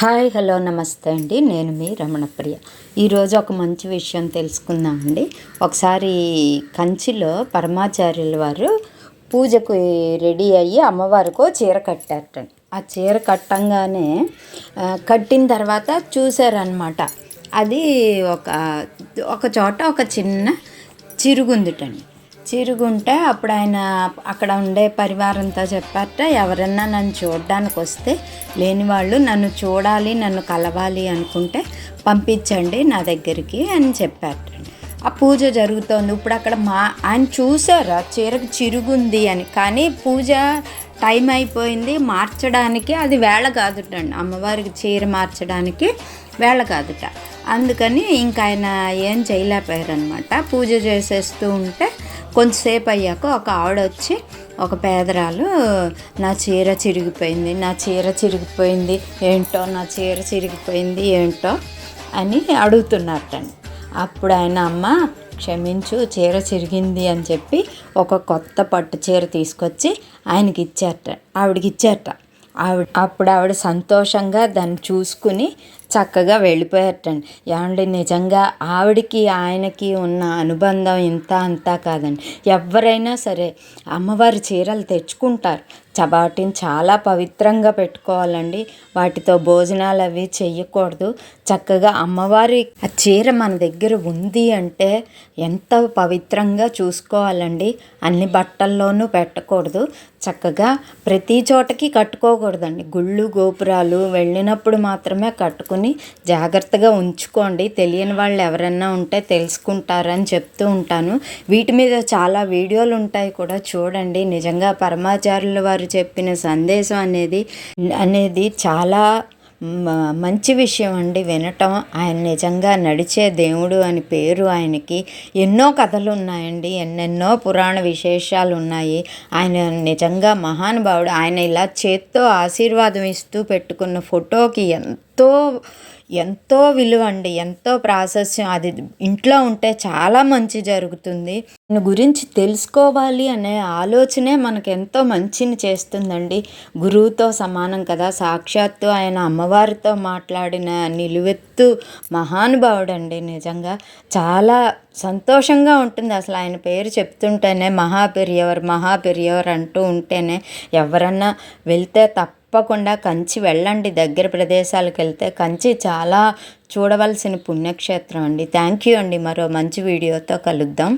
Hi hello నమస్తే అండి. నేను మీ రమణప్రియ. ఈరోజు ఒక మంచి విషయం తెలుసుకుందామండి. ఒకసారి కంచిలో పరమాచార్యుల వారు పూజకు రెడీ అయ్యి అమ్మవారికో చీర కట్టారటండి. ఆ చీర కట్టంగానే కట్టిన తర్వాత చూశారనమాట. అది ఒక ఒక చోట ఒక చిన్న చిరుగుందిటండి. చిరుగుంటే అప్పుడు ఆయన అక్కడ ఉండే పరివారంతో చెప్పారట, ఎవరన్నా నన్ను చూడడానికి వస్తే లేని వాళ్ళు నన్ను చూడాలి, నన్ను కలవాలి అనుకుంటే పంపించండి నా దగ్గరికి అని చెప్పారటండి. ఆ పూజ జరుగుతోంది. ఇప్పుడు అక్కడ ఆయన చూసారు ఆ చీరకు చిరుగుంది అని, కానీ పూజ టైం అయిపోయింది, మార్చడానికి అది వేళ కాదుటండి. అమ్మవారికి చీర మార్చడానికి వేళ కాదుట. అందుకని ఇంకా ఆయన ఏం చేయలేకపోయారనమాట. పూజ చేసేస్తూ ఉంటే కొంతసేపు అయ్యాక ఒక ఆవిడ వచ్చి, ఒక పేదరాలు, నా చీర చిరిగిపోయింది ఏంటో, నా చీర చిరిగిపోయింది ఏంటో అని అడుగుతున్నట్టండి. అప్పుడు ఆయన, అమ్మ క్షమించు, చీర చిరిగింది అని చెప్పి ఒక కొత్త పట్టు చీర తీసుకొచ్చి ఆవిడకి ఇచ్చారట. అప్పుడు ఆవిడ సంతోషంగా దాన్ని చూసుకుని చక్కగా వెళ్ళిపోయారటండి. ఏమండి, నిజంగా ఆవిడకి ఆయనకి ఉన్న అనుబంధం ఇంత అంతా కాదండి. ఎవరైనా సరే అమ్మవారి చీరలు తెచ్చుకుంటారు. వాటిని చాలా పవిత్రంగా పెట్టుకోవాలండి. వాటితో భోజనాలు అవి చెయ్యకూడదు. చక్కగా అమ్మవారి ఆ చీర మన దగ్గర ఉంది అంటే ఎంత పవిత్రంగా చూసుకోవాలండి. అన్ని బట్టల్లోనూ పెట్టకూడదు. చక్కగా ప్రతి చోటకి కట్టుకోకూడదండి. గుళ్ళు గోపురాలు వెళ్ళినప్పుడు మాత్రమే కట్టుకుని జాగ్రత్తగా ఉంచుకోండి. తెలియని వాళ్ళు ఎవరన్నా ఉంటే తెలుసుకుంటారని చెప్తూ ఉంటాను. వీటి మీద చాలా వీడియోలు ఉంటాయి కూడా, చూడండి. నిజంగా పరమాచార్యుల వారు చెప్పిన సందేశం అనేది చాలా మంచి విషయం అండి వినటం. ఆయన నిజంగా నడిచే దేవుడు అని పేరు ఆయనకి. ఎన్నో కథలు ఉన్నాయండి, ఎన్నెన్నో పురాణ విశేషాలు ఉన్నాయి. ఆయన నిజంగా మహానుభావుడు. ఆయన ఇలా చేత్తో ఆశీర్వాదం ఇస్తూ పెట్టుకున్న ఫోటోకి ఎంతో విలువ అండి, ఎంతో ప్రాశస్యం. అది ఇంట్లో ఉంటే చాలా మంచి జరుగుతుంది. దాని గురించి తెలుసుకోవాలి అనే ఆలోచనే మనకు ఎంతో మంచిని చేస్తుందండి. గురువుతో సమానం కదా. సాక్షాత్తు ఆయన అమ్మవారితో మాట్లాడిన నిలువెత్తు మహానుభావుడండి. నిజంగా చాలా సంతోషంగా ఉంటుంది అసలు ఆయన పేరు చెప్తుంటేనే. మహాపెరియవర్ అంటూ ఉంటేనే ఎవరన్నా వెళ్తే తప్పకుండా కంచి వెళ్ళండి. దగ్గర ప్రదేశాలకు వెళ్తే కంచి చాలా చూడవలసిన పుణ్యక్షేత్రం అండి. థ్యాంక్ యూ అండి. మరో మంచి వీడియోతో కలుద్దాం.